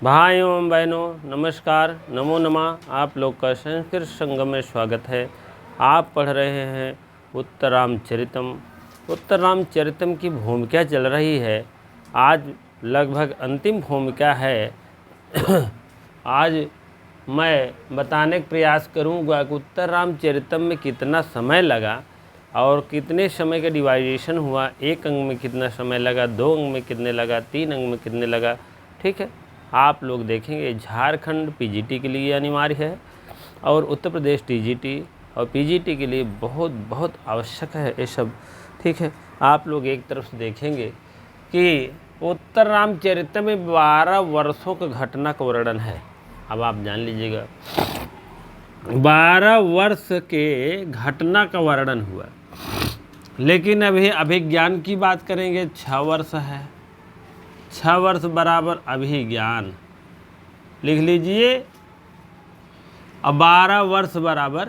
भाइयों एवं बहनों नमस्कार, नमो नमः। आप लोग का संस्कृत संगम में स्वागत है। आप पढ़ रहे हैं उत्तर रामचरितम। उत्तर रामचरितम की भूमिका चल रही है, आज लगभग अंतिम भूमिका है। आज मैं बताने का प्रयास करूंगा कि उत्तर रामचरितम में कितना समय लगा और कितने समय का डिवाइडेशन हुआ, एक अंग में कितना समय लगा, दो अंग में कितने लगा, तीन अंग में कितने लगा। ठीक है, आप लोग देखेंगे। झारखंड पीजीटी के लिए अनिवार्य है और उत्तर प्रदेश टीजीटी और पीजीटी के लिए बहुत बहुत आवश्यक है ये सब। ठीक है, आप लोग एक तरफ से देखेंगे कि उत्तर रामचरितम में 12 वर्षों का घटना का वर्णन है। अब आप जान लीजिएगा, 12 वर्ष के घटना का वर्णन हुआ, लेकिन अभी अभिज्ञान की बात करेंगे। 6 वर्ष है, 6 वर्ष बराबर अभिज्ञान लिख लीजिए। अब 12 वर्ष बराबर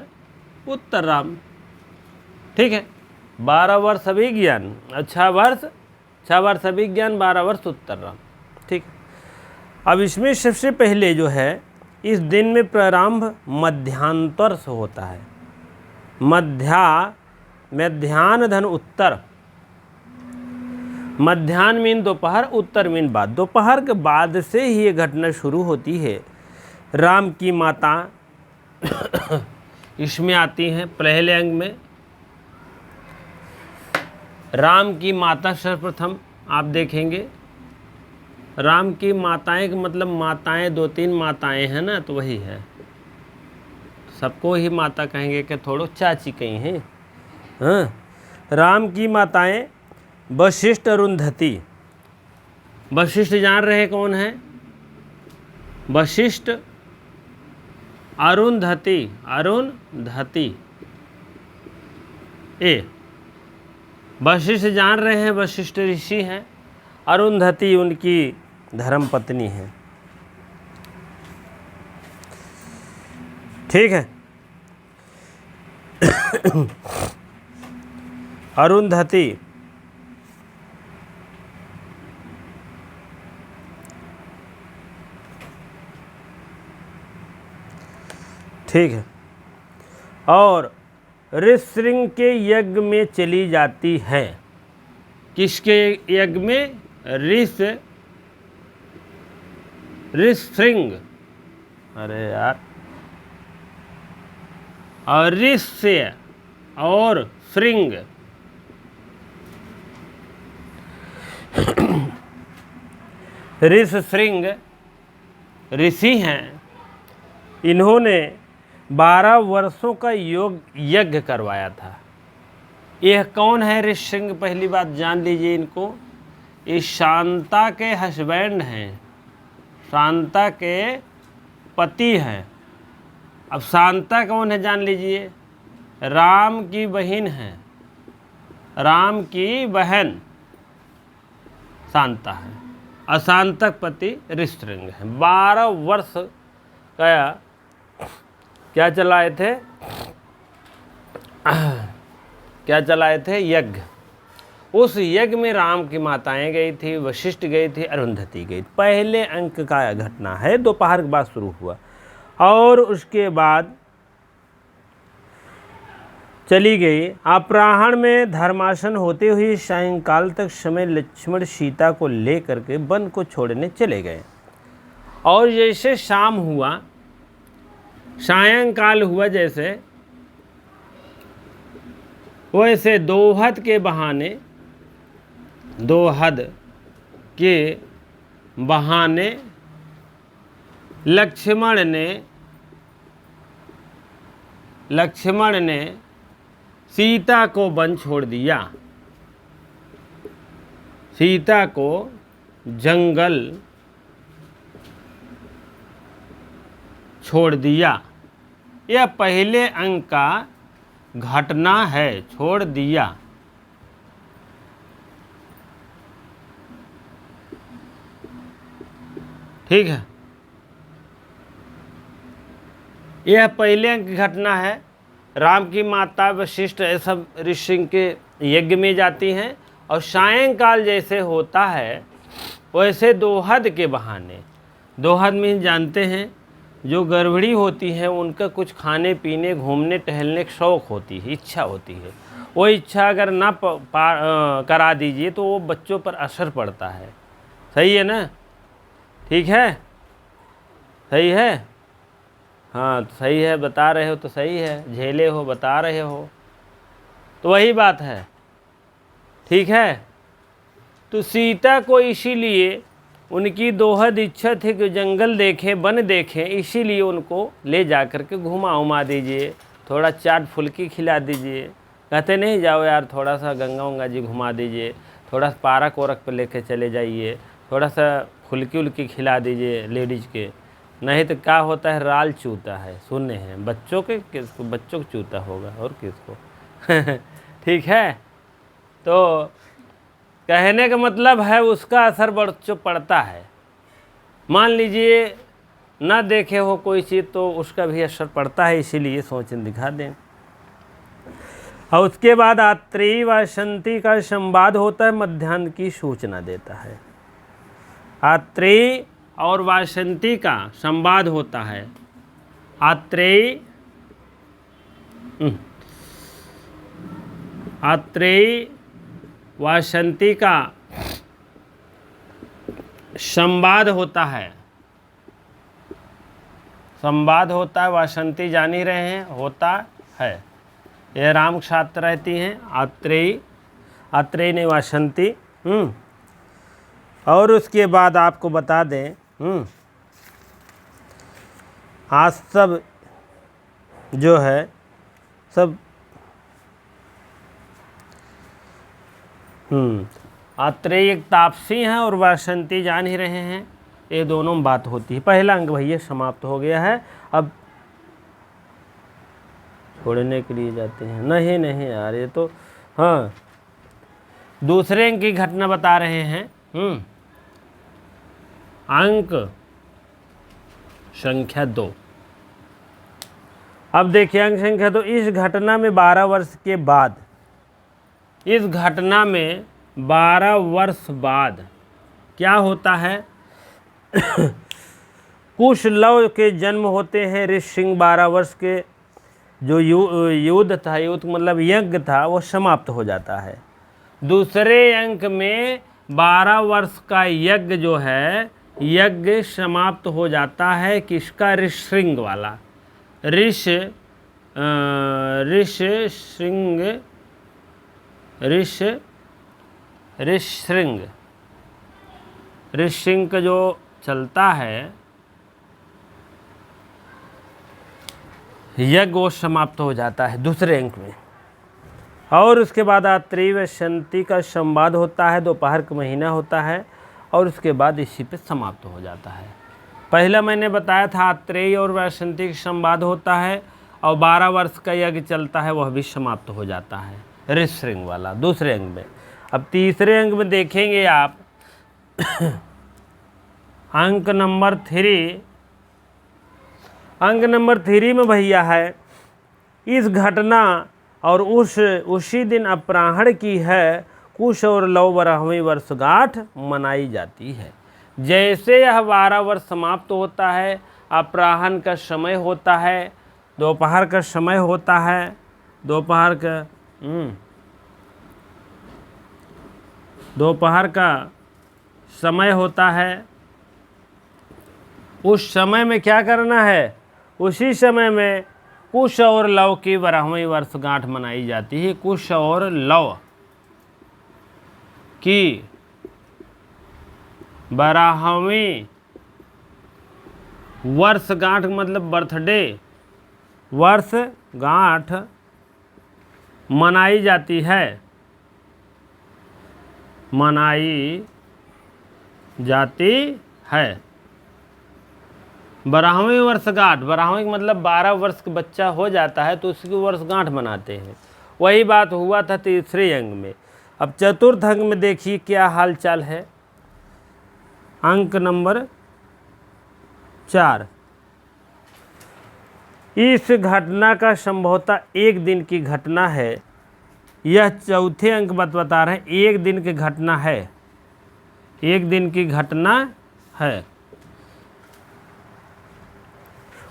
उत्तर राम। ठीक है, 12 वर्ष अभिज्ञान और 6 वर्ष अभिज्ञान, 12 वर्ष उत्तर राम। ठीक है, अब इसमें सबसे पहले जो है, इस दिन में प्रारंभ मध्यांतर से होता है। मध्याह्न धन उत्तर। मध्याह्न मीन दोपहर, उत्तर मीन बाद। दोपहर के बाद से ही ये घटना शुरू होती है। राम की माता इसमें आती हैं पहले अंग में। राम की माता सर्वप्रथम आप देखेंगे। राम की माताएं का मतलब माताएं, 2-3 माताएं हैं ना, तो वही है। सबको ही माता कहेंगे कि थोड़ो चाची कहीं हैं। हाँ, राम की माताएं वशिष्ठ, अरुंधति। वशिष्ठ जान रहे कौन है? वशिष्ठ, अरुंधति ए। वशिष्ठ जान रहे हैं, वशिष्ठ ऋषि हैं। अरुंधति उनकी धर्मपत्नी है। ठीक है, अरुंधति ठीक है, और ऋषिशृंग के यज्ञ में चली जाती है। किसके यज्ञ में? ऋषिशृंग। अरे यार, और ऋष्य और शृंग। ऋषिशृंग ऋषि हैं। इन्होंने 12 वर्षों का यज्ञ करवाया था। यह कौन है ऋषिशृंग? पहली बात जान लीजिए इनको। ये शांता के हस्बैंड हैं, शांता के पति हैं। अब शांता कौन है जान लीजिए। राम की बहन है, राम की बहन शांता है। अशांतक पति ऋषिशृंग है। 12 वर्ष का क्या चलाए थे? यज्ञ। उस यज्ञ में राम की माताएं गई थी, वशिष्ठ गई थी, अरुंधति गई थी। पहले अंक का घटना है, दोपहर के बाद शुरू हुआ और उसके बाद चली गई। अपराह्न में धर्मासन होते हुए सायंकाल तक समय लक्ष्मण सीता को लेकर के वन को छोड़ने चले गए। और जैसे शाम हुआ, सायंकाल हुआ, जैसे वैसे दोहद के बहाने लक्ष्मण ने सीता को वन छोड़ दिया, सीता को जंगल छोड़ दिया। यह पहले अंक का घटना है, छोड़ दिया। ठीक है, यह पहले अंक की घटना है। राम की माता वशिष्ठ ये सब ऋषि के यज्ञ में जाती हैं और सायंकाल जैसे होता है वैसे दोहद के बहाने दोहद में जानते हैं, जो गर्भिणी होती हैं उनका कुछ खाने पीने घूमने टहलने की शौक़ होती है, इच्छा होती है। वो इच्छा अगर ना करा दीजिए तो वो बच्चों पर असर पड़ता है। सही है ना? ठीक है, सही है? हाँ तो सही है, बता रहे हो तो सही है, झेले हो बता रहे हो तो वही बात है। ठीक है, तो सीता को इसीलिए उनकी दोहद इच्छा थी कि जंगल देखें, वन देखें, इसीलिए उनको ले जा कर के घुमा दीजिए, थोड़ा चाट फुल्की खिला दीजिए। कहते नहीं जाओ यार थोड़ा सा गंगा जी घुमा दीजिए, थोड़ा सा पार्क वारक पर लेके चले जाइए, थोड़ा सा फुल्की उल्की खिला दीजिए लेडीज़ के। नहीं तो क्या होता है, राल चूता है, सुने हैं बच्चों के, किसको बच्चों को चूता होगा और किसको। ठीक है, तो कहने का मतलब है उसका असर बच्चों पड़ता है। मान लीजिए ना देखे हो कोई चीज़ तो उसका भी असर पड़ता है, इसीलिए सोच दिखा दें। और उसके बाद आत्रेयी वासंती का संवाद होता है, मध्याह्न की सूचना देता है। आत्रेयी और वासंती का संवाद होता है। आत्रेयी वासंती का संवाद होता है। संवाद होता है, वासंती जान ही रहे हैं, होता है। ये राम के साथ रहती हैं आत्रेयी ने वासंती। और उसके बाद आपको बता दें, आज सब जो है सब आत्रेयी एक तापसी हैं और वासंती जान ही रहे हैं, ये दोनों में बात होती है। पहला अंग भैया समाप्त हो गया है। अब छोड़ने के लिए जाते हैं। नहीं यार, ये तो हाँ दूसरे अंक की घटना बता रहे हैं। अंक संख्या 2। अब देखिए अंक संख्या 2, इस घटना में 12 वर्ष के बाद, इस घटना में 12 वर्ष बाद क्या होता है? कुशलव के जन्म होते हैं। ऋषिसिंह 12 वर्ष के जो युद्ध था, युद्ध मतलब यज्ञ था, वो समाप्त हो जाता है। दूसरे अंक में 12 वर्ष का यज्ञ जो है, यज्ञ समाप्त हो जाता है। किसका? ऋषिसिंह वाला। ऋषिसिंह का जो चलता है यज्ञ, वो समाप्त हो जाता है दूसरे अंक में। और उसके बाद आत्रेयी वासंती का संवाद होता है, दोपहर का महीना होता है, और उसके बाद इसी पे समाप्त हो जाता है। पहला मैंने बताया था आत्रेयी और वासंती का संवाद होता है और 12 वर्ष का यज्ञ चलता है, वह भी समाप्त हो जाता है, ऋषिसिंह वाला दूसरे अंग में। अब तीसरे अंग में देखेंगे आप अंक नंबर 3। अंक नंबर 3 में भैया है, इस घटना और उसी दिन अपराह्न की है, कुश और लव 12वीं वर्षगांठ मनाई जाती है। जैसे यह 12 वर्ष समाप्त होता है, अपराह्न का समय होता है, दोपहर का समय होता है, दोपहर का समय होता है। उस समय में क्या करना है? उसी समय में कुश और लव की 12वीं वर्षगांठ मनाई जाती है। कुश और लव की 12वीं वर्षगांठ मतलब बर्थडे वर्षगांठ मनाई जाती है, 12वीं वर्षगांठ, 12वीं मतलब 12 वर्ष का बच्चा हो जाता है तो उसकी वर्षगांठ मनाते हैं। वही बात हुआ था तीसरे अंग में। अब चतुर्थ अंग में देखिए क्या हाल चाल है। अंक नंबर 4, इस घटना का संभवतः एक दिन की घटना है। यह चौथे अंक बता रहे हैं, एक दिन की घटना है, एक दिन की घटना है।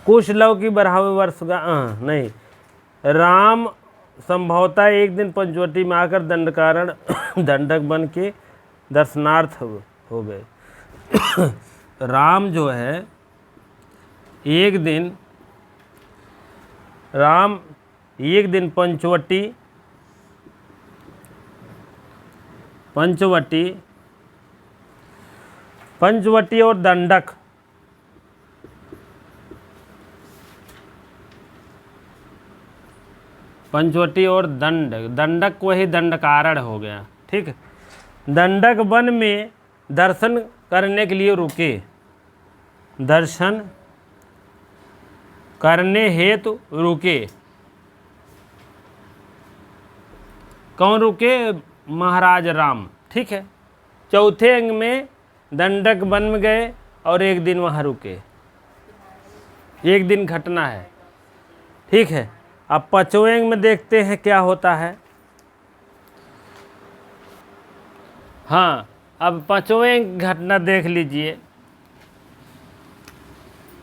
कुश लव की बढ़ावे वर्ष का नहीं। राम संभवतः एक दिन पंचवटी में आकर दंडकारण दंडक बन के दर्शनार्थ हो गए। राम जो है राम एक दिन पंचवटी और दंडक दंडक वही दंडकारण हो गया, ठीक है। दंडक वन में दर्शन करने के लिए रुके, दर्शन करने हेतु रुके। कौन रुके? महाराज राम, ठीक है। चौथे अंग में दंडक वन में गए और एक दिन वहाँ रुके, एक दिन घटना है, ठीक है। अब पांचवें अंग में देखते हैं क्या होता है। हाँ, अब पांचवें घटना देख लीजिए।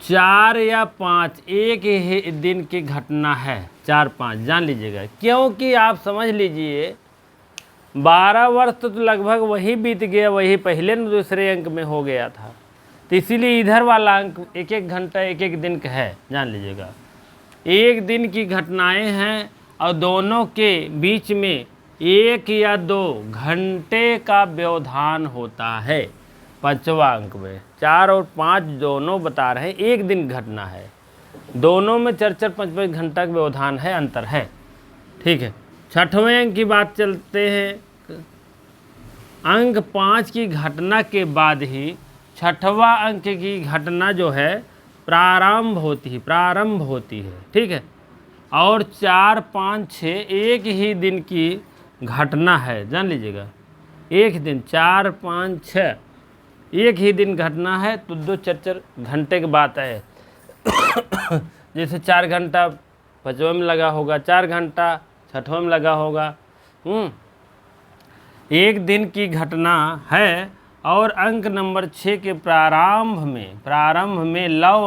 4 या 5 एक ही दिन की घटना है, 4-5 जान लीजिएगा, क्योंकि आप समझ लीजिए 12 वर्ष तो लगभग वही बीत गया, वही पहले न दूसरे अंक में हो गया था, तो इसीलिए इधर वाला अंक 1-1 घंटा 1-1 दिन का है, जान लीजिएगा। एक दिन की घटनाएं हैं और दोनों के बीच में 1 या 2 घंटे का व्यवधान होता है। पांचवा अंक में 4 और 5 दोनों बता रहे हैं एक दिन घटना है, दोनों में 4-4, 5-5 घंटा का व्यवधान है, अंतर है, ठीक है। छठवें अंक की बात चलते हैं। अंक 5 की घटना के बाद ही छठवा अंक की घटना जो है प्रारंभ होती है, ठीक है। और 4, 5, 6 एक ही दिन की घटना है, जान लीजिएगा। एक दिन 4, 5, 6 एक ही दिन घटना है, तो 2-4 घंटे की बात है। जैसे 4 घंटा पांचवें में लगा होगा, 4 घंटा छठवें में लगा होगा। एक दिन की घटना है। और अंक नंबर 6 के प्रारंभ में लव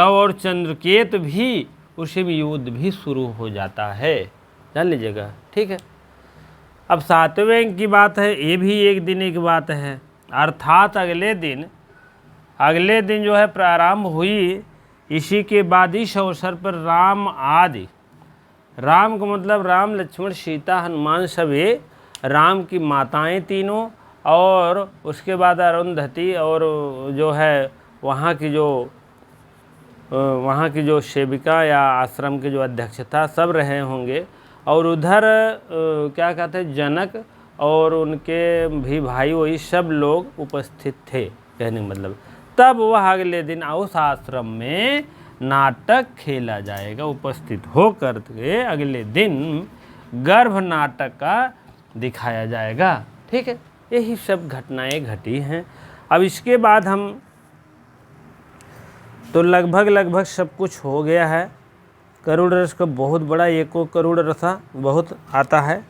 और चंद्रकेत भी उसी में युद्ध भी शुरू हो जाता है, जान लीजिएगा, ठीक है। अब 7वें अंक की बात है, ये भी एक दिन की बात है, अर्थात अगले दिन जो है प्रारंभ हुई। इसी के बाद इस अवसर पर राम का मतलब राम, लक्ष्मण, सीता, हनुमान सभी, राम की माताएं तीनों, और उसके बाद अरुंधति और जो है वहाँ की जो सेविका या आश्रम की जो अध्यक्षता सब रहे होंगे। और उधर क्या कहते हैं, जनक और उनके भी भाई वही सब लोग उपस्थित थे, कहने का मतलब। तब वह अगले दिन उस आश्रम में नाटक खेला जाएगा, उपस्थित होकर के अगले दिन गर्भ नाटक का दिखाया जाएगा, ठीक है। यही सब घटनाएं घटी हैं। अब इसके बाद हम तो लगभग सब कुछ हो गया है। करुड़ रस का बहुत बड़ा, एको करुड़ रसा बहुत आता है।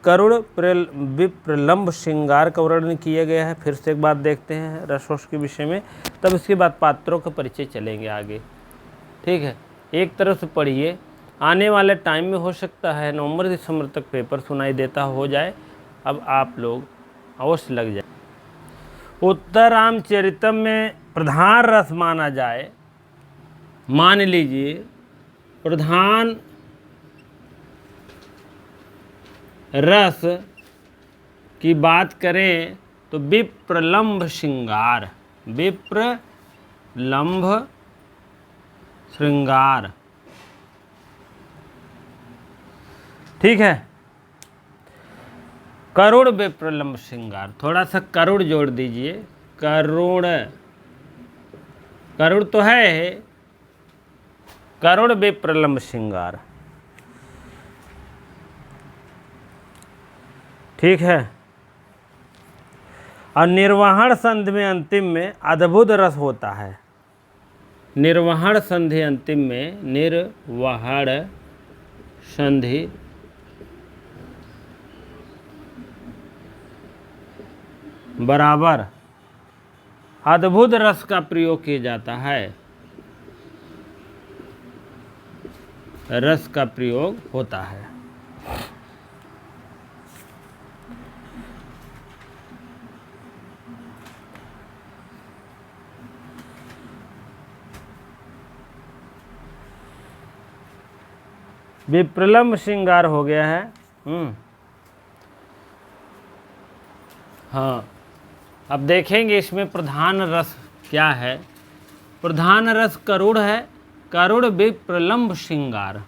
करुड़ विप्रलंब श्रृंगार का वर्णन किया गया है। फिर से एक बात देखते हैं रसों के विषय में, तब इसके बाद पात्रों का परिचय चलेंगे आगे, ठीक है। एक तरफ से पढ़िए, आने वाले टाइम में हो सकता है नवंबर-दिसंबर तक पेपर सुनाई देता हो जाए। अब आप लोग अवश्य लग जाए। उत्तर रामचरितम में प्रधान रस माना जाए, मान लीजिए प्रधान रस की बात करें तो विप्रलंब श्रृंगार, ठीक है। करुड़ विप्रलंब श्रृंगार, थोड़ा सा करुड़ जोड़ दीजिए। करुड़ तो है, करुड़ विप्रलंब श्रृंगार, ठीक है। और निर्वहण संधि में अंतिम में अद्भुत रस होता है। निर्वहण संधि अंतिम में, निर्वहण संधि बराबर अद्भुत रस का प्रयोग किया जाता है। रस का प्रयोग होता है। विप्रलम्ब श्रृंगार हो गया है। हाँ, अब देखेंगे इसमें प्रधान रस क्या है। प्रधान रस करुड़ है। करुड़ विप्रलम्ब श्रृंगार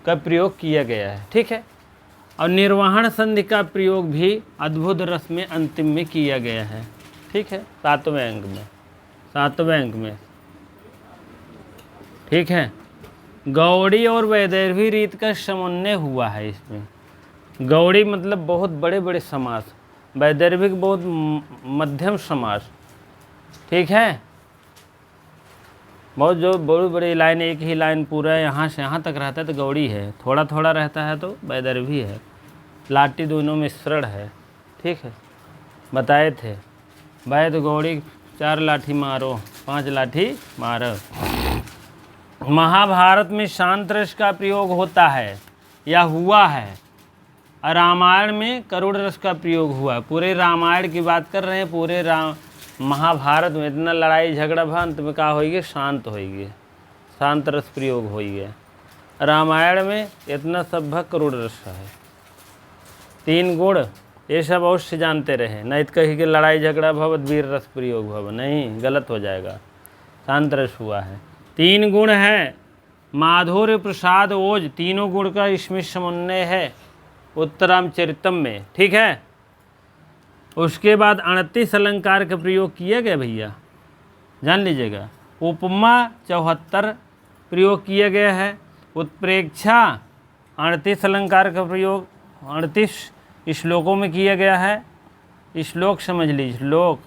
का प्रयोग किया गया है, ठीक है। और निर्वहन संधि का प्रयोग भी अद्भुत रस में अंतिम में किया गया है, ठीक है, 7वें अंक में, ठीक है। गौड़ी और वैदर्भी रीत का समन्वय हुआ है इसमें। गौड़ी मतलब बहुत बड़े बड़े समास, वैदर्भिक बहुत मध्यम समास, ठीक है। बहुत जो बड़ी बड़ी लाइन, एक ही लाइन पूरा यहाँ से यहाँ तक रहता है तो गौड़ी है, थोड़ा थोड़ा रहता है तो वैदर्भी है। लाठी दोनों मिश्रण है, ठीक है, बताए थे। वैद गौड़ी 4 लाठी मारो 5 लाठी मारो। महाभारत में शांत रस का प्रयोग होता है या हुआ है। रामायण में करुण रस का प्रयोग हुआ है। पूरे रामायण की बात कर रहे हैं। पूरे महाभारत में इतना लड़ाई झगड़ा भा, अंत में क्या होगी, शांत होगी, शांत रस प्रयोग होगी। रामायण में इतना सब भा करुण रस है। 3 गुण ये सब अवश्य जानते रहे, नहीं तो कहीं के लड़ाई झगड़ा भवत वीर रस प्रयोग भव, नहीं, गलत हो जाएगा। शांत रस हुआ है। 3 गुण है, माधुर्य प्रसाद ओज, तीनों गुण का इसमें समन्वय है उत्तरामचरितम में, ठीक है। उसके बाद 38 अलंकार का प्रयोग किया गया भैया, जान लीजिएगा। उपमा 74 प्रयोग किया गया है। उत्प्रेक्षा 38 अलंकार का प्रयोग 38 श्लोकों में किया गया है। श्लोक समझ लीजिए, श्लोक,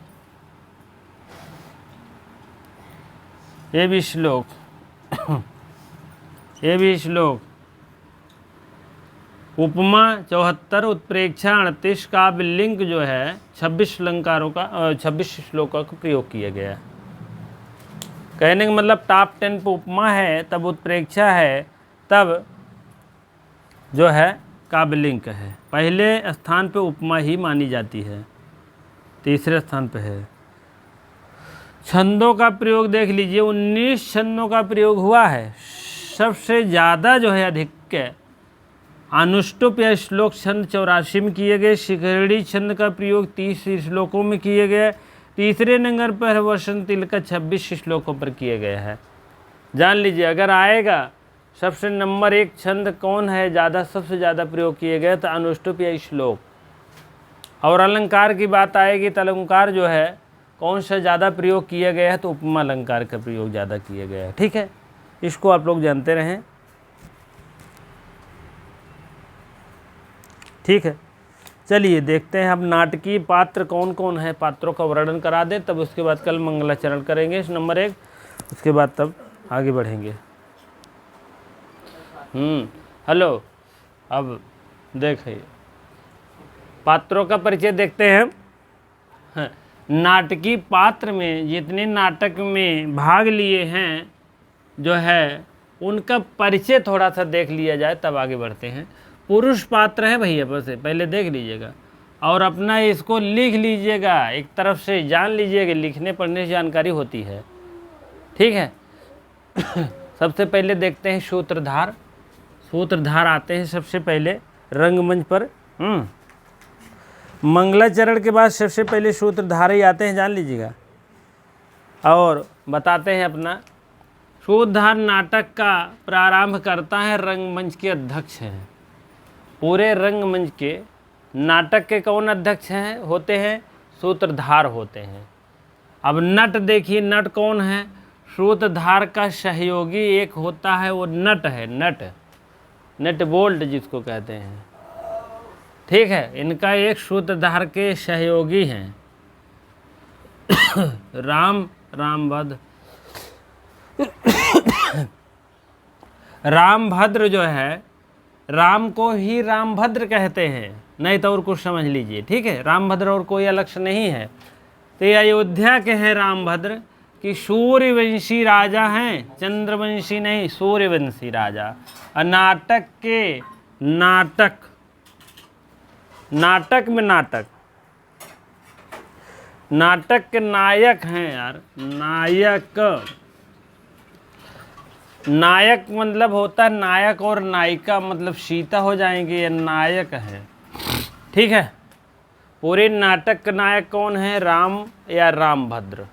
ये भी श्लोक ये भी श्लोक। उपमा 74, उत्प्रेक्षा 38, काव्य लिंक जो है 26 अलंकारों का 26 श्लोकों का प्रयोग किया गया है। कहने का मतलब टॉप 10 पे उपमा है, तब उत्प्रेक्षा है, तब जो है काव्य लिंक है। पहले स्थान पे उपमा ही मानी जाती है, तीसरे स्थान पे है। छंदों का प्रयोग देख लीजिए, 19 छंदों का प्रयोग हुआ है। सबसे ज़्यादा जो है अधिक अनुष्टुप या श्लोक छंद 84 में किए गए। शिखरणी छंद का प्रयोग 30 श्लोकों में किए गए। तीसरे नंबर पर वसंतिल का 26 श्लोकों पर किए गए हैं। जान लीजिए, अगर आएगा सबसे नंबर 1 छंद कौन है ज़्यादा, सबसे ज़्यादा प्रयोग किए गए, तो अनुष्टुप या श्लोक। और अलंकार की बात आएगी तो अलंकार जो है कौन सा ज़्यादा प्रयोग किया गया है, तो उपमा अलंकार का प्रयोग ज़्यादा किया गया है, ठीक है। इसको आप लोग जानते रहें, ठीक है। चलिए देखते हैं अब नाटकीय पात्र कौन कौन है, पात्रों का वर्णन करा दें, तब उसके बाद कल मंगलाचरण करेंगे नंबर 1, उसके बाद तब आगे बढ़ेंगे। हेलो, अब देखिए पात्रों का परिचय देखते हैं। नाटकीय पात्र में जितने नाटक में भाग लिए हैं जो है उनका परिचय थोड़ा सा देख लिया जाए, तब आगे बढ़ते हैं। पुरुष पात्र है भैया, बस पहले देख लीजिएगा और अपना इसको लिख लीजिएगा, एक तरफ से जान लीजिएगा, लिखने पढ़ने से जानकारी होती है, ठीक है। सबसे पहले देखते हैं सूत्रधार। सूत्रधार आते हैं सबसे पहले रंगमंच पर। मंगलाचरण के बाद सबसे पहले सूत्रधार ही आते हैं, जान लीजिएगा। और बताते हैं अपना सूत्रधार नाटक का प्रारंभ करता है, रंगमंच के अध्यक्ष हैं। पूरे रंगमंच के नाटक के कौन अध्यक्ष हैं होते हैं, सूत्रधार होते हैं। अब नट देखिए, नट कौन है, सूत्रधार का सहयोगी एक होता है, वो नट है, नट बोल्ट जिसको कहते हैं, ठीक है। इनका एक सूत्रधार के सहयोगी हैं रामभद्र। रामभद्र जो है, राम को ही रामभद्र कहते हैं, नहीं तो और कुछ समझ लीजिए, ठीक है। रामभद्र और कोई अलग से नहीं है। तो ये अयोध्या के हैं रामभद्र, कि सूर्यवंशी राजा हैं, चंद्रवंशी नहीं, सूर्यवंशी राजा। और नाटक के नाटक में नाटक के नायक हैं यार, नायक मतलब होता है नायक, और नायिका मतलब सीता हो जाएंगे, ये नायक है। ठीक है, पूरे नाटक का नायक कौन है? राम या रामभद्र।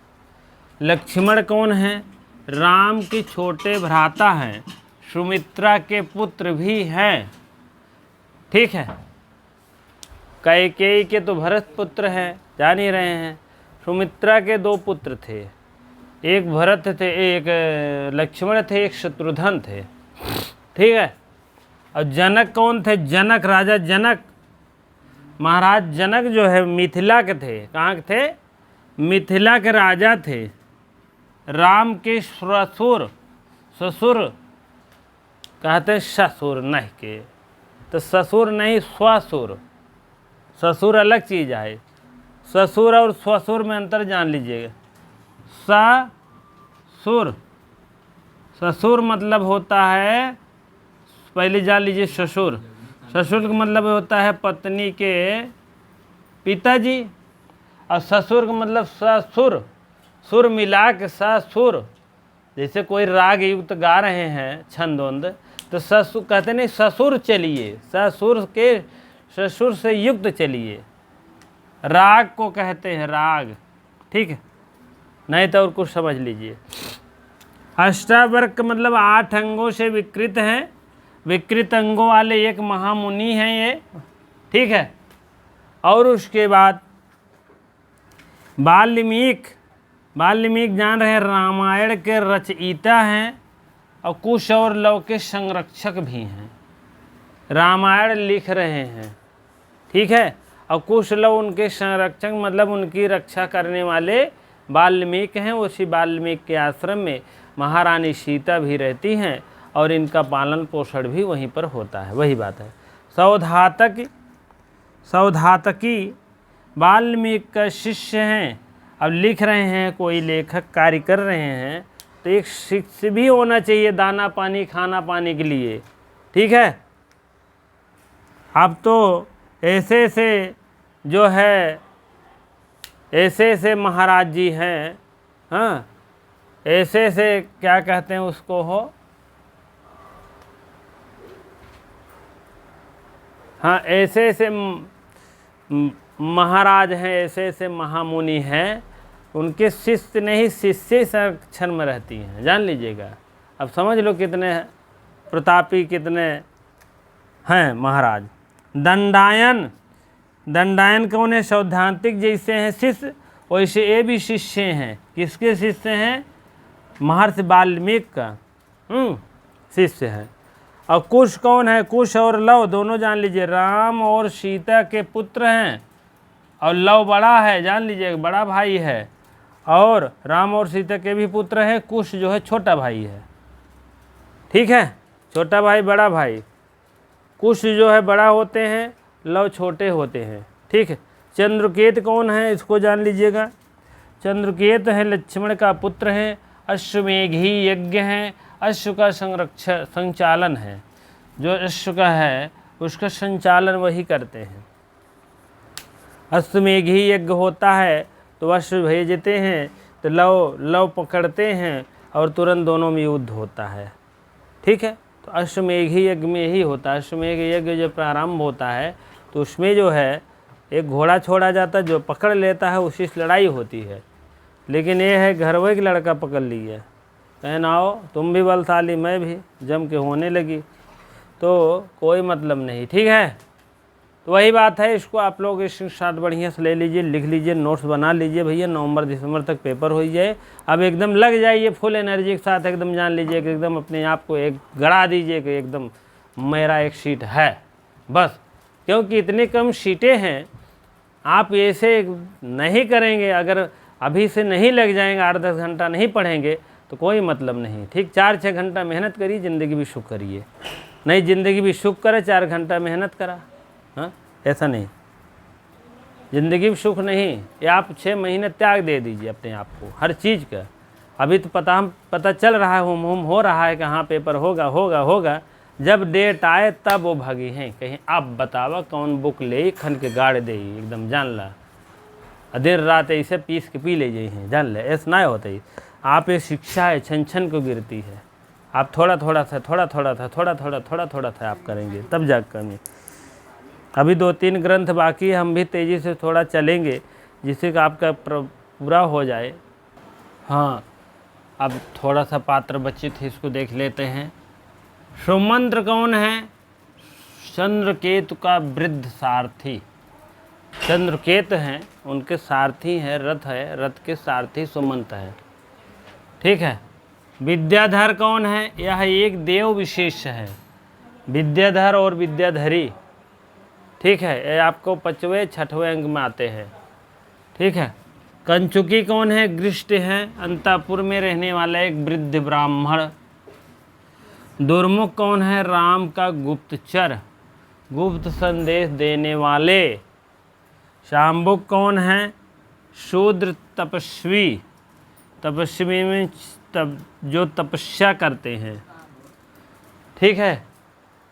लक्ष्मण कौन है? राम के छोटे भ्राता हैं, सुमित्रा के पुत्र भी हैं। ठीक है, कैकेयी के तो भरत पुत्र हैं, जान ही रहे हैं। सुमित्रा के 2 पुत्र थे, एक भरत थे, एक लक्ष्मण थे, एक शत्रुघ्न थे। ठीक है, और जनक कौन थे? जनक, राजा जनक, महाराज जनक जो है मिथिला के थे। कहाँ के थे? मिथिला के राजा थे। राम के ससुर कहते हैं ससुर नहीं के, तो ससुर नहीं ससुर, ससुर अलग चीज़ है। ससुर और ससुर में अंतर जान लीजिएगा। ससुर मतलब होता है, पहले जान लीजिए ससुर। ससुर का मतलब होता है पत्नी के पिताजी, और ससुर का मतलब ससुर, सुर मिला के ससुर। जैसे कोई राग युक्त गा रहे हैं छंदोंद, तो ससुर कहते नहीं, ससुर चलिए, ससुर से युक्त चलिए, राग को कहते हैं राग। ठीक है, नहीं तो और कुछ समझ लीजिए। अष्टावर्ग का मतलब 8 अंगों से विकृत हैं, विकृत अंगों वाले एक महामुनि हैं ये। ठीक है, और उसके बाद वाल्मीकि जान रहे हैं, रामायण के रचयिता हैं और कुश और लव के संरक्षक भी हैं। रामायण लिख रहे हैं, ठीक है, और कुश लव उनके संरक्षक मतलब उनकी रक्षा करने वाले वाल्मीकि हैं। उसी वाल्मीकि के आश्रम में महारानी सीता भी रहती हैं और इनका पालन पोषण भी वहीं पर होता है। वही बात है। सौधातकी वाल्मीकि का शिष्य हैं। अब लिख रहे हैं, कोई लेखक कार्य कर रहे हैं, तो एक शिष्य भी होना चाहिए दाना पानी खाना पाने के लिए। ठीक है, अब तो ऐसे जो है ऐसे महाराज जी हैं। हाँ, ऐसे क्या कहते हैं उसको हो, हाँ, ऐसे महाराज हैं, ऐसे महामुनि हैं। उनके शिष्य नहीं, शिष्य संरक्षण में रहती हैं, जान लीजिएगा। अब समझ लो कितने प्रतापी, कितने हैं महाराज। दंडायन कौन है? सौद्धांतिक जैसे हैं शिष्य, वैसे ये भी शिष्य हैं। किसके शिष्य हैं? महर्षि वाल्मीकि का शिष्य है। और कुश कौन है? कुश और लव दोनों जान लीजिए, राम और सीता के पुत्र हैं। और लव बड़ा है, जान लीजिए, बड़ा भाई है। और राम और सीता के भी पुत्र हैं। कुश जो है छोटा भाई है। ठीक है, छोटा भाई बड़ा भाई। कुश जो है बड़ा होते हैं, लव छोटे होते हैं। ठीक है, चंद्रकेत कौन है? इसको जान लीजिएगा। चंद्रकेत है लक्ष्मण का पुत्र है। अश्वमेघी यज्ञ हैं, अश्व का संचालन है। जो अश्व का है उसका संचालन वही करते हैं। अश्वमेघी यज्ञ होता है तो अश्व भेजते हैं, तो लव पकड़ते हैं और तुरंत दोनों में युद्ध होता है। ठीक है, तो अश्वमेघी यज्ञ में ही होता है। अश्वमेघ यज्ञ जब प्रारंभ होता है तो उसमें जो है एक घोड़ा छोड़ा जाता है, जो पकड़ लेता है उसी से लड़ाई होती है। लेकिन ये है घरवे की लड़का पकड़ लिया, कहना आओ तुम भी बलशाली मैं भी, जम के होने लगी, तो कोई मतलब नहीं। ठीक है, तो वही बात है। इसको आप लोग इसके साथ बढ़िया से ले लीजिए, लिख लीजिए, नोट्स बना लीजिए भैया। नवंबर दिसंबर तक पेपर हो जाए, अब एकदम लग जाइए फुल एनर्जी के साथ। एकदम जान लीजिए कि एकदम अपने आप को एक गड़ा दीजिए कि एकदम मेरा एक सीट है बस। क्योंकि इतनी कम सीटें हैं, आप ऐसे नहीं करेंगे, अगर अभी से नहीं लग जाएंगे, 8-10 घंटा नहीं पढ़ेंगे तो कोई मतलब नहीं। ठीक, 4-6 घंटा मेहनत करिए, ज़िंदगी भी सुख करिए। नहीं, ज़िंदगी भी सुख करे, 4 घंटा मेहनत करा, हाँ, ऐसा नहीं। ज़िंदगी भी सुख नहीं, ये आप 6 महीने त्याग दे दीजिए अपने आप को हर चीज़ का। अभी तो पता चल रहा है, हुम हो रहा है कि हाँ पेपर होगा होगा होगा। जब डेट आए तब वो भागी हैं कहीं आप बतावा कौन बुक ले खन के गाड़ दे एकदम जान ला, देर रात ऐसे पीस के पी ले जाई हैं जान ले, ऐसा ना होता ही। आप ये शिक्षा है छन छन को गिरती है, आप थोड़ा थोड़ा था आप करेंगे तब जा करेंगे। अभी 2-3 ग्रंथ बाकी है, हम भी तेज़ी से थोड़ा चलेंगे जिससे कि आपका पूरा हो जाए। हाँ, अब थोड़ा सा पात्र बचित है, इसको देख लेते हैं। सुमंत्र कौन है? चंद्रकेतु का वृद्ध सारथी। चंद्रकेतु हैं, उनके सारथी हैं, रथ है, रथ के सारथी सुमंत है। ठीक है। विद्याधर कौन है? यह एक देव विशेष है, विद्याधर और विद्याधरी। ठीक है, ये आपको 5वें 6वें अंक में आते हैं। ठीक है। कंचुकी कौन है? गृष्ट है, अंतापुर में रहने वाला एक वृद्ध ब्राह्मण। दुर्मुख कौन है? राम का गुप्तचर, गुप्त संदेश देने वाले। शाम्बुक कौन है? शूद्र तपस्वी, तपस्वी में जो तपस्या करते हैं। ठीक है,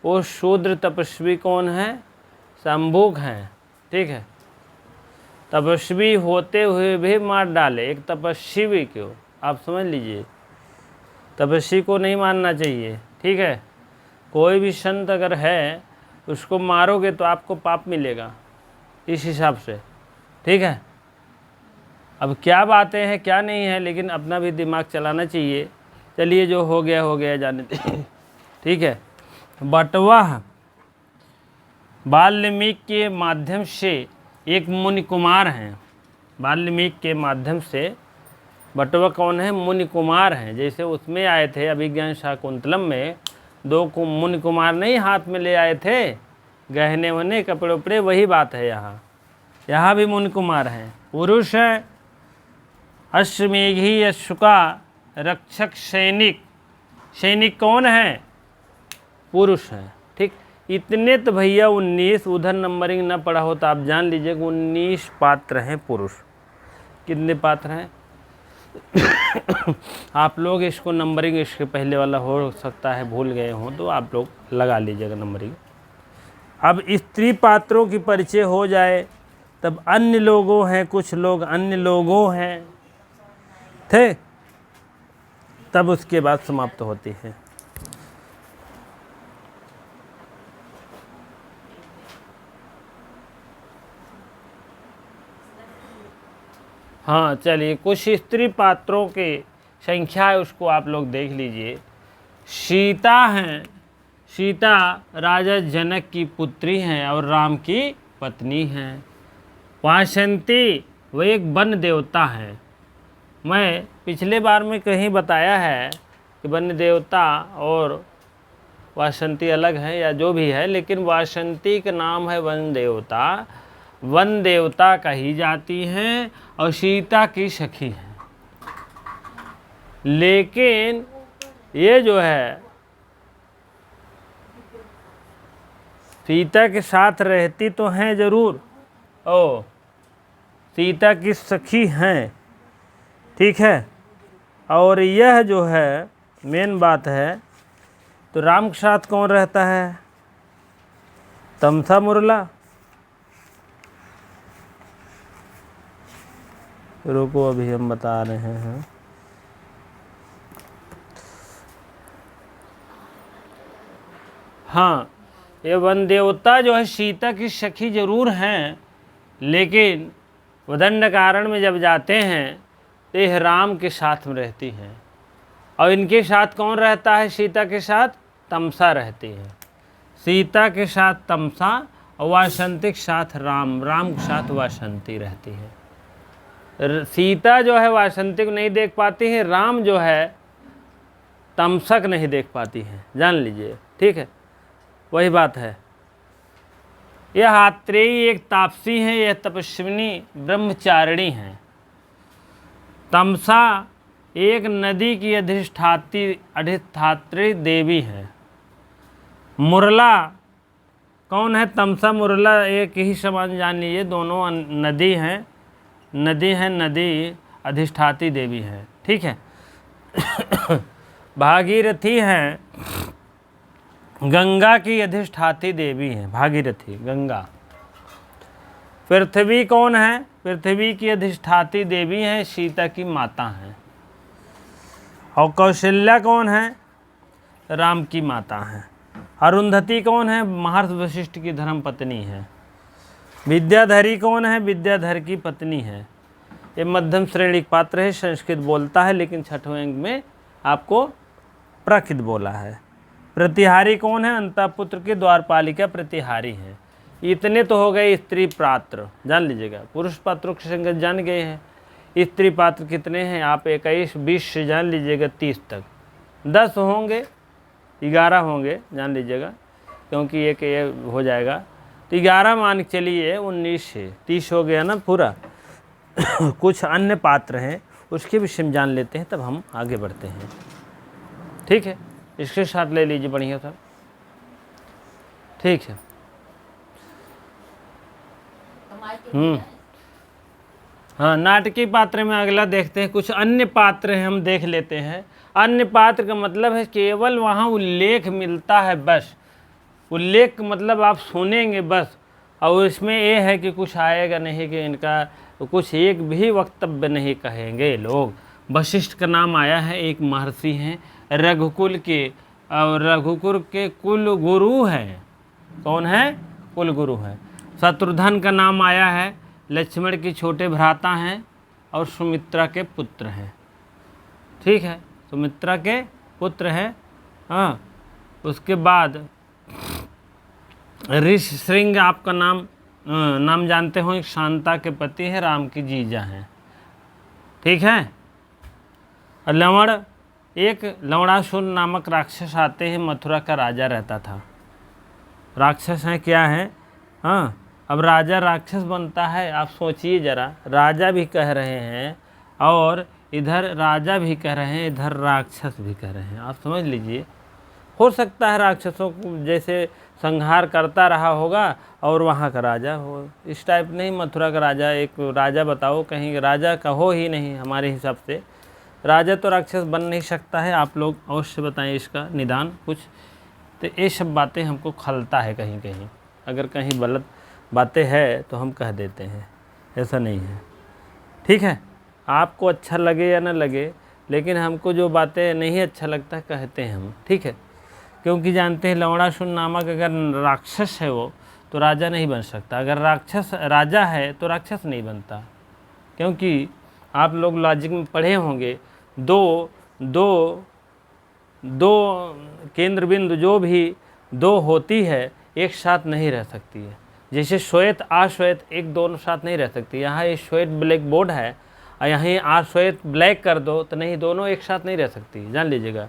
वो शूद्र तपस्वी कौन है? शाम्बुक हैं। ठीक है, तपस्वी होते हुए भी मार डाले, एक तपस्वी क्यों, आप समझ लीजिए, तपस्वी को नहीं मारना चाहिए। ठीक है, कोई भी संत अगर है उसको मारोगे तो आपको पाप मिलेगा इस हिसाब से। ठीक है, अब क्या बातें हैं क्या नहीं है, लेकिन अपना भी दिमाग चलाना चाहिए। चलिए, जो हो गया जाने दीजिए। ठीक है। बटवा वाल्मीकि के माध्यम से एक मुनि कुमार हैं, वाल्मीकि के माध्यम से बटवा कौन है? मुनि कुमार हैं। जैसे उसमें आए थे अभिज्ञान शाकुंतलम में 2 मुनि कुमार नहीं हाथ में ले आए थे गहने वहने कपड़े उपड़े, वही बात है यहाँ भी मुनि कुमार हैं। पुरुष है, अश्वमेघी अश्वका रक्षक सैनिक। सैनिक कौन है? पुरुष है। ठीक, इतने तो भैया 19, उधर नंबरिंग ना पड़ा हो तो आप जान लीजिए कि 19 पात्र हैं पुरुष। कितने पात्र हैं? आप लोग इसको नंबरिंग इसके पहले वाला हो सकता है भूल गए हों, तो आप लोग लगा लीजिएगा नंबरिंग। अब स्त्री पात्रों की परिचय हो जाए, तब अन्य लोगों हैं, कुछ लोग अन्य लोगों हैं थे, तब उसके बाद समाप्त होती है। हाँ, चलिए, कुछ स्त्री पात्रों के संख्या है उसको आप लोग देख लीजिए। सीता हैं, सीता राजा जनक की पुत्री हैं और राम की पत्नी हैं। वासंती वह एक वन देवता है। मैं पिछले बार में कहीं बताया है कि वन देवता और वासंती अलग है या जो भी है, लेकिन वासंती का नाम है वन देवता, वन देवता कही जाती हैं और सीता की सखी हैं। लेकिन ये जो है सीता के साथ रहती तो हैं ज़रूर, ओ सीता की सखी हैं। ठीक है, और यह जो है मेन बात है, तो राम के साथ कौन रहता है? तमसा मुरला। रुको, अभी हम बता रहे हैं। हाँ, ये वन देवता जो है सीता की सखी जरूर हैं, लेकिन वदंड कारण में जब जाते हैं तो यह राम के साथ में रहती हैं। और इनके साथ कौन रहता है? सीता के साथ तमसा रहती है। सीता के साथ तमसा और वासंती के साथ राम, राम के साथ वासंती रहती है। सीता जो है वासंती को नहीं देख पाती है, राम जो है तमसक नहीं देख पाती है, जान लीजिए। ठीक है, वही बात है। यह आत्रेयी एक तापसी हैं, यह तपस्विनी ब्रह्मचारिणी हैं। तमसा एक नदी की अधिष्ठात्री देवी है। मुरला कौन है? तमसा मुरला एक ही समान जान लीजिए, दोनों नदी हैं, नदी अधिष्ठाती देवी है। ठीक है, भागीरथी हैं, गंगा की अधिष्ठात्री देवी हैं, भागीरथी गंगा। पृथ्वी कौन है? पृथ्वी की अधिष्ठात्री देवी हैं, सीता की माता हैं। और कौशल्या कौन है? राम की माता हैं। अरुंधति कौन है? महर्षि वशिष्ठ की धर्म पत्नी है। विद्याधरी कौन है? विद्याधर की पत्नी है। ये मध्यम श्रेणी पात्र है, संस्कृत बोलता है लेकिन छठवें अंक में आपको प्राकृत बोला है। प्रतिहारी कौन है? अंतःपुत्र के द्वारपालिका प्रतिहारी हैं। इतने तो हो गए स्त्री पात्र, जान लीजिएगा। पुरुष पात्रों की संख्या जान गए हैं। स्त्री पात्र कितने हैं? आप 21, 20 से जान लीजिएगा 30 तक। 10 होंगे, 11 होंगे, जान लीजिएगा, क्योंकि एक ये हो जाएगा तो 11 मान के चलिए। 19 से 30 हो गया ना पूरा। कुछ अन्य पात्र हैं, उसके विषय में जान लेते हैं, तब हम आगे बढ़ते हैं। ठीक है, इसके साथ ले लीजिए बढ़िया सा। ठीक है। हाँ, नाटकीय पात्र में अगला देखते हैं। कुछ अन्य पात्र हैं, हम देख लेते हैं। अन्य पात्र का मतलब है केवल वहाँ उल्लेख मिलता है, बस उल्लेख मतलब आप सुनेंगे बस। और इसमें ये है कि कुछ आएगा नहीं, कि इनका कुछ एक भी वक्तव्य नहीं कहेंगे लोग। वशिष्ठ का नाम आया है, एक महर्षि हैं रघुकुल के, और रघुकुल के कुल गुरु हैं। कौन है? कुल गुरु हैं। शत्रुघ्न का नाम आया है, लक्ष्मण के छोटे भ्राता हैं और सुमित्रा के पुत्र हैं। ठीक है, सुमित्रा के पुत्र हैं। हाँ, उसके बाद ऋषशृंग आपका नाम जानते हो, एक शांता के पति है, राम की जीजा हैं। ठीक है। और लवण, एक लवणासुर नामक राक्षस आते हैं, मथुरा का राजा रहता था। राक्षस हैं, क्या है? हाँ, अब राजा राक्षस बनता है। आप सोचिए जरा, राजा भी कह रहे हैं और इधर राजा भी कह रहे हैं, इधर राक्षस भी कह रहे हैं। आप समझ लीजिए, हो सकता है राक्षसों को जैसे संहार करता रहा होगा और वहाँ का राजा हो, इस टाइप नहीं। मथुरा का राजा, एक राजा बताओ, कहीं राजा का हो ही नहीं हमारे हिसाब से। राजा तो राक्षस बन नहीं सकता है। आप लोग अवश्य बताएं इसका निदान कुछ। तो ये सब बातें हमको खलता है कहीं कहीं। अगर कहीं गलत बातें हैं तो हम कह देते हैं, ऐसा नहीं है। ठीक है, आपको अच्छा लगे या ना लगे, लेकिन हमको जो बातें नहीं अच्छा लगता कहते हैं हम। ठीक है, क्योंकि जानते हैं लवणासुर नामक अगर राक्षस है वो, तो राजा नहीं बन सकता। अगर राक्षस राजा है तो राक्षस नहीं बनता। क्योंकि आप लोग लॉजिक में पढ़े होंगे, दो केंद्र बिंदु जो भी दो होती है एक साथ नहीं रह सकती है। जैसे श्वेत अश्वेत एक दोनों साथ नहीं रह सकती। यहाँ ये श्वेत ब्लैक बोर्ड है और यहाँ अश्वेत ब्लैक कर दो तो नहीं, दोनों एक साथ नहीं रह सकती, जान लीजिएगा।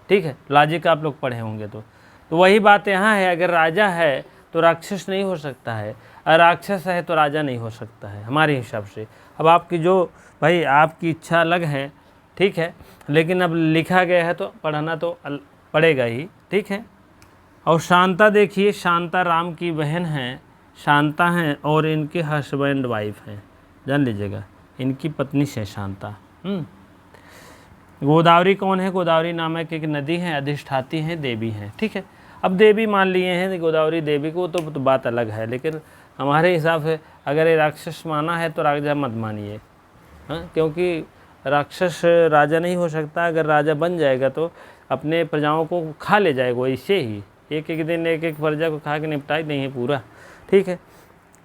ठीक है, लॉजिक आप लोग पढ़े होंगे तो वही बात यहाँ है। अगर राजा है तो राक्षस नहीं हो सकता है, और राक्षस है तो राजा नहीं हो सकता है हमारे हिसाब से। अब आपकी जो भाई आपकी इच्छा अलग है, ठीक है, लेकिन अब लिखा गया है तो पढ़ना तो पड़ेगा ही। ठीक है। और शांता देखिए, शांता राम की बहन हैं, शांता हैं और इनके हस्बैंड वाइफ हैं, जान लीजिएगा, इनकी पत्नी से शांता। गोदावरी कौन है? गोदावरी नामक एक नदी है, अधिष्ठाती हैं, देवी हैं। ठीक है, अब देवी मान लिए हैं गोदावरी देवी को, तो बात अलग है। लेकिन हमारे हिसाब से अगर ये राक्षस माना है तो राजा मत मानिए। हाँ, क्योंकि राक्षस राजा नहीं हो सकता। अगर राजा बन जाएगा तो अपने प्रजाओं को खा ले जाएगा, ऐसे ही एक एक दिन एक एक प्रजा को खा के निपटा ही देंगे पूरा। ठीक है,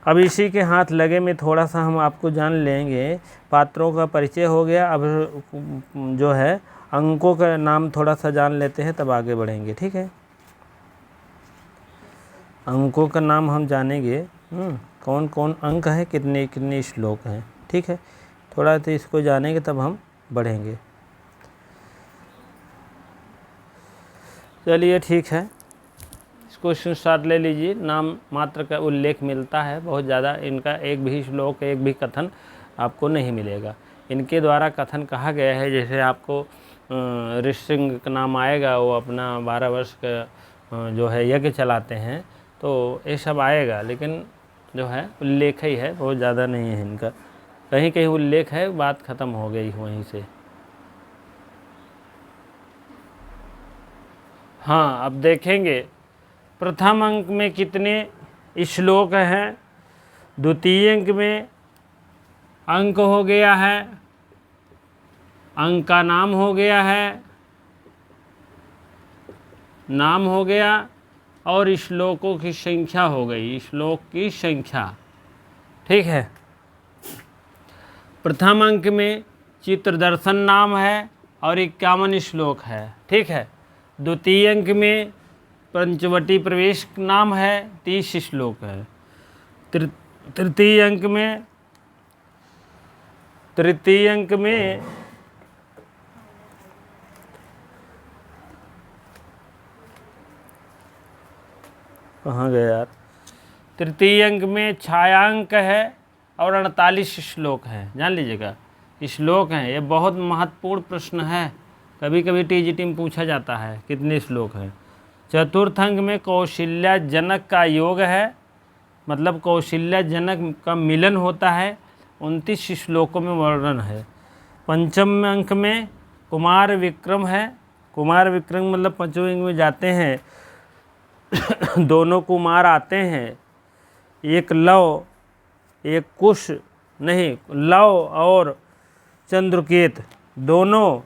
अब इसी के हाथ लगे में थोड़ा सा हम आपको जान लेंगे। पात्रों का परिचय हो गया, अब जो है अंकों का नाम थोड़ा सा जान लेते हैं, तब आगे बढ़ेंगे। ठीक है, अंकों का नाम हम जानेंगे, कौन कौन अंक है, कितने कितने श्लोक हैं। ठीक है, थोड़ा तो इसको जानेंगे तब हम बढ़ेंगे। चलिए ठीक है, क्वेश्चन स्टार्ट ले लीजिए। नाम मात्र का उल्लेख मिलता है, बहुत ज़्यादा इनका एक भी श्लोक एक भी कथन आपको नहीं मिलेगा। इनके द्वारा कथन कहा गया है, जैसे आपको ऋषिंग का नाम आएगा, वो अपना 12 वर्ष का जो है यज्ञ चलाते हैं, तो ये सब आएगा। लेकिन जो है उल्लेख ही है, बहुत ज़्यादा नहीं है इनका। कहीं कहीं उल्लेख है, बात ख़त्म हो गई वहीं से। हाँ, अब देखेंगे प्रथम अंक में कितने श्लोक हैं, द्वितीय अंक में अंक हो गया है, अंक का नाम हो गया है, नाम हो गया, और श्लोकों की संख्या हो गई, श्लोक की संख्या। ठीक है, प्रथम अंक में चित्रदर्शन नाम है और 51 श्लोक है। ठीक है, द्वितीय अंक में पंचवटी प्रवेश नाम है, 30 श्लोक है। तृतीय अंक में कहाँ गया यार, तृतीय अंक में छायांक है और 48 श्लोक है। जान लीजिएगा, श्लोक हैं, ये बहुत महत्वपूर्ण प्रश्न है, कभी कभी टीजीटी में पूछा जाता है कितने श्लोक हैं। चतुर्थ अंक में कौशल्या जनक का योग है, मतलब कौशल्या जनक का मिलन होता है, 29 श्लोकों में वर्णन है। पंचम अंक में कुमार विक्रम है, कुमार विक्रम मतलब पंचम अंक में जाते हैं दोनों कुमार आते हैं, एक लव एक कुश नहीं, लव और चंद्रकेत दोनों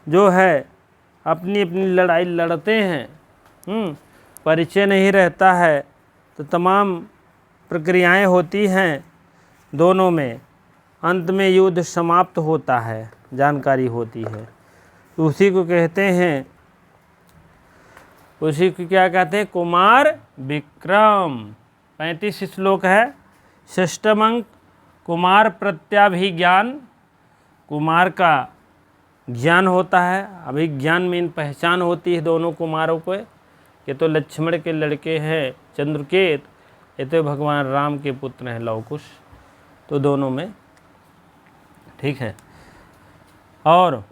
जो है अपनी अपनी लड़ाई लड़ते हैं। परिचय नहीं रहता है तो तमाम प्रक्रियाएं होती हैं दोनों में, अंत में युद्ध समाप्त होता है, जानकारी होती है। उसी को कहते हैं, उसी को क्या कहते हैं, कुमार विक्रम। 35 श्लोक है। षष्ठम अंक कुमार प्रत्याभिज्ञान, कुमार का ज्ञान होता है, अभिज्ञान में पहचान होती है दोनों कुमारों को। ये तो लक्ष्मण के लड़के हैं चंद्रकेत, ये तो भगवान राम के पुत्र हैं लव कुश, तो दोनों में। ठीक है, और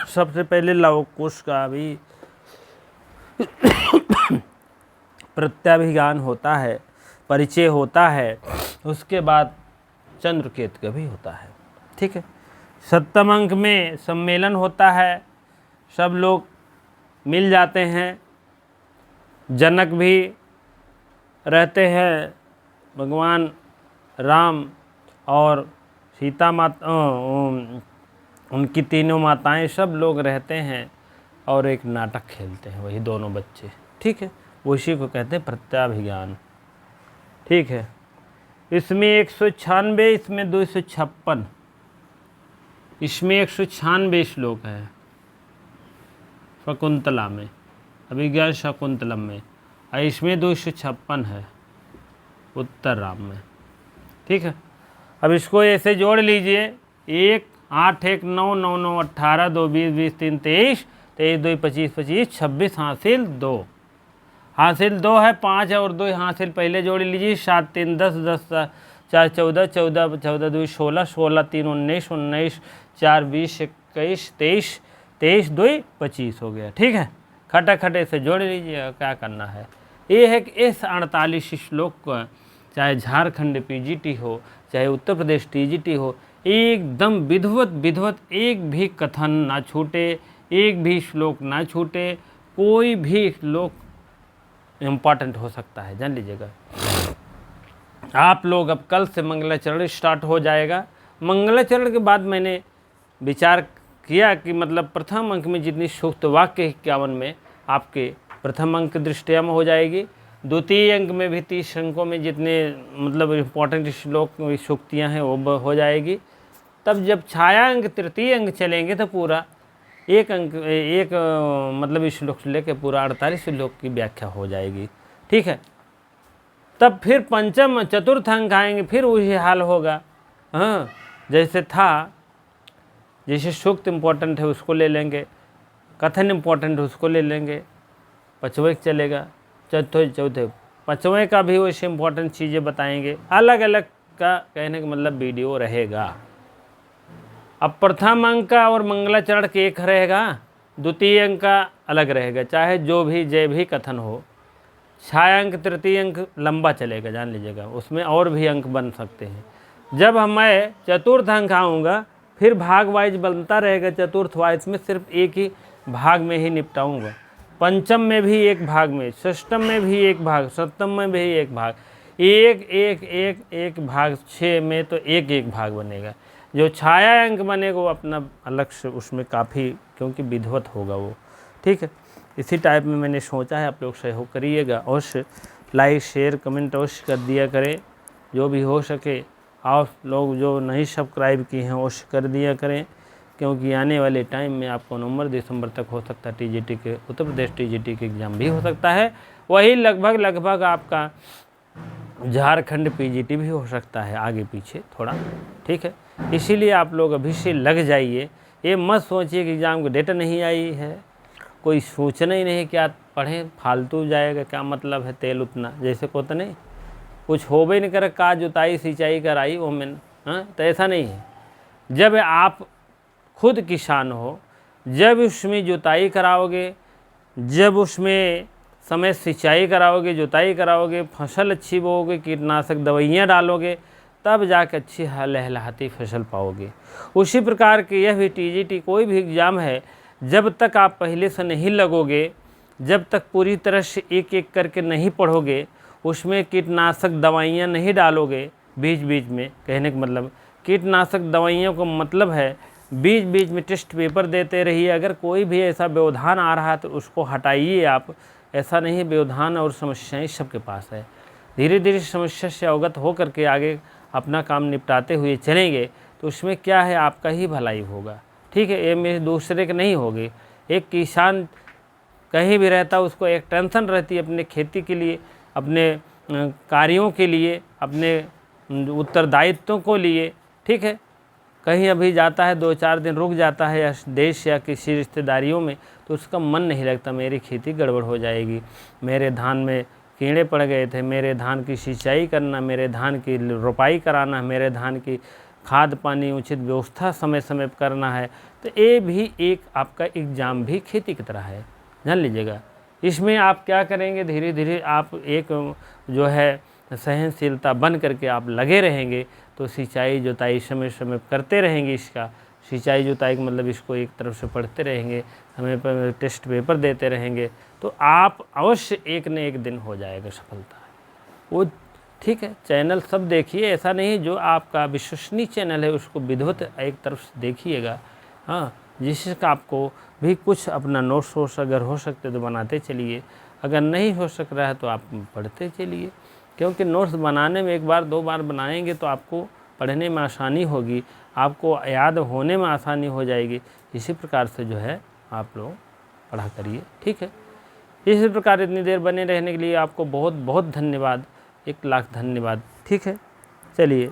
सबसे पहले लव कुश का भी प्रत्याभिज्ञान होता है, परिचय होता है, उसके बाद चंद्रकेत का भी होता है। ठीक है, सप्तम अंक में सम्मेलन होता है, सब लोग मिल जाते हैं, जनक भी रहते हैं, भगवान राम और सीता माता, उनकी तीनों माताएं, सब लोग रहते हैं और एक नाटक खेलते हैं वही दोनों बच्चे। ठीक है, उसी को कहते हैं प्रत्याभिज्ञान। ठीक है, इसमें 196, इसमें 256, इसमें 196 श्लोक है शकुंतला में, अभिज्ञान शकुंतलम में, और इसमें 256 है उत्तर राम में। ठीक है, अब इसको ऐसे जोड़ लीजिए, 1 8 1 9 9 9 18 2 20 20 3 23 23 2 25 25 26 हासिल 2, हासिल 2 है, 5 और 2 हासिल पहले जोड़ लीजिए, 7 3 10 10 4 14 14 14 2 16 16 3 19 19 4 20 21 23 23 2 25 हो गया। ठीक है, खटे से जोड़ लीजिए, क्या करना है। ये है कि इस 48 श्लोक को चाहे झारखंड पीजीटी हो चाहे उत्तर प्रदेश टीजीटी हो, एकदम विधिवत एक भी कथन ना छूटे, एक भी श्लोक ना छूटे, कोई भी श्लोक इम्पॉर्टेंट हो सकता है, जान लीजिएगा। आप लोग अब कल से मंगलाचरण स्टार्ट हो जाएगा। मंगलाचरण के बाद मैंने विचार किया कि मतलब प्रथम अंक में जितनी सूक्त वाक्य 51 में आपके प्रथम अंक दृष्टिया में हो जाएगी, द्वितीय अंक में भी 30 अंकों में जितने मतलब इम्पोर्टेंट श्लोक सूक्तियाँ हैं वो हो जाएगी। तब जब छाया अंक तृतीय अंक चलेंगे तो पूरा एक अंक मतलब श्लोक से लेकर पूरा 48 श्लोक की व्याख्या हो जाएगी। ठीक है, तब फिर पंचम चतुर्थ अंक आएंगे, फिर वही हाल होगा। हाँ, जैसे था, जैसे सूक्त इम्पोर्टेंट है उसको ले लेंगे, कथन इम्पोर्टेंट है उसको ले लेंगे, पाँचवें चलेगा, चौथे पाँचवें का भी वैसे इम्पोर्टेंट चीज़ें बताएंगे। अलग अलग का कहने का मतलब वीडियो रहेगा। अब प्रथम अंक का और मंगलाचरण के एक रहेगा, द्वितीय अंक का अलग रहेगा, चाहे जो भी जय भी कथन हो। छाया अंक तृतीय अंक लंबा चलेगा, जान लीजिएगा, उसमें और भी अंक बन सकते हैं। जब मैं चतुर्थ अंक आऊँगा फिर भाग वाइज बनता रहेगा, चतुर्थ वाइज में सिर्फ एक ही भाग में ही निपटाऊँगा। पंचम में भी एक भाग में, षष्टम में भी एक भाग, सप्तम में भी एक भाग, एक एक एक एक भाग, 6 में तो एक एक भाग बनेगा। जो छाया अंक बनेगा वो अपना अलग से उसमें काफ़ी, क्योंकि विधिवत होगा वो, ठीक है। इसी टाइप में मैंने सोचा है, आप लोग सहयोग करिएगा, अवश्य लाइक शेयर कमेंट अवश्य कर दिया करें, जो भी हो सके। आप लोग जो नहीं सब्सक्राइब किए हैं अवश्य कर दिया करें, क्योंकि आने वाले टाइम में आपको नवंबर दिसंबर तक हो सकता है टीजीटी के, उत्तर प्रदेश टीजीटी के एग्ज़ाम भी हो सकता है, वही लगभग आपका झारखंड पीजीटी भी हो सकता है, आगे पीछे थोड़ा, ठीक है। इसीलिए आप लोग अभी से लग जाइए, ये मत सोचिए कि एग्ज़ाम की डेट नहीं आई है, कोई सोचना ही नहीं क्या पढ़ें, फालतू जाएगा, क्या मतलब है तेल उतना, जैसे को तो नहीं कुछ हो भी नहीं करे, का जुताई सिंचाई कराई वो में, हाँ, तो ऐसा नहीं है। जब आप खुद किसान हो, जब उसमें जुताई कराओगे, जब उसमें समय सिंचाई कराओगे, जुताई कराओगे, फसल अच्छी बोओगे, कीटनाशक दवाइयाँ डालोगे, तब जाकर अच्छी लहलहाती फसल पाओगे। उसी प्रकार के यह भी टीजीटी कोई भी एग्ज़ाम है, जब तक आप पहले से नहीं लगोगे, जब तक पूरी तरह से एक एक करके नहीं पढ़ोगे, उसमें कीटनाशक दवाइयाँ नहीं डालोगे बीच बीच में, कहने का मतलब कीटनाशक दवाइयों का मतलब है बीच बीच में टेस्ट पेपर देते रहिए। अगर कोई भी ऐसा व्यवधान आ रहा है तो उसको हटाइए आप, ऐसा नहीं है, व्यवधान और समस्याएं सबके पास है। धीरे धीरे समस्या से अवगत हो करके आगे अपना काम निपटाते हुए चलेंगे तो उसमें क्या है, आपका ही भलाई होगा, ठीक है। ये मेरे दूसरे के नहीं होगी। एक किसान कहीं भी रहता, उसको एक टेंशन रहती है अपने खेती के लिए, अपने कार्यों के लिए, अपने उत्तरदायित्वों को लिए, ठीक है। कहीं अभी जाता है, 2-4 दिन रुक जाता है या देश या किसी रिश्तेदारियों में, तो उसका मन नहीं लगता, मेरी खेती गड़बड़ हो जाएगी, मेरे धान में कीड़े पड़ गए थे, मेरे धान की सिंचाई करना, मेरे धान की रोपाई कराना, मेरे धान की खाद पानी उचित व्यवस्था समय समय पर करना है। तो ये भी एक आपका एग्ज़ाम भी खेती की तरह है, जान लीजिएगा। इसमें आप क्या करेंगे, धीरे धीरे आप एक जो है सहनशीलता बन करके आप लगे रहेंगे, तो सिंचाई जुताई समय समय करते रहेंगे। इसका सिंचाई जुताई का मतलब इसको एक तरफ से पढ़ते रहेंगे, समय पर टेस्ट पेपर देते रहेंगे, तो आप अवश्य एक न एक दिन हो जाएगा सफलता वो, ठीक है। चैनल सब देखिए, ऐसा नहीं जो आपका विश्वसनीय चैनल है उसको विधिवत एक तरफ से देखिएगा, हाँ, जिससे आपको भी कुछ अपना नोट्स वोट्स अगर हो सकते तो बनाते चलिए, अगर नहीं हो सक रहा है तो आप पढ़ते चलिए, क्योंकि नोट्स बनाने में 1 बार 2 बार बनाएंगे तो आपको पढ़ने में आसानी होगी, आपको याद होने में आसानी हो जाएगी। इसी प्रकार से जो है आप लोग पढ़ा करिए, ठीक है। इसी प्रकार इतनी देर बने रहने के लिए आपको बहुत बहुत धन्यवाद, 1 लाख धन्यवाद, ठीक है। चलिए।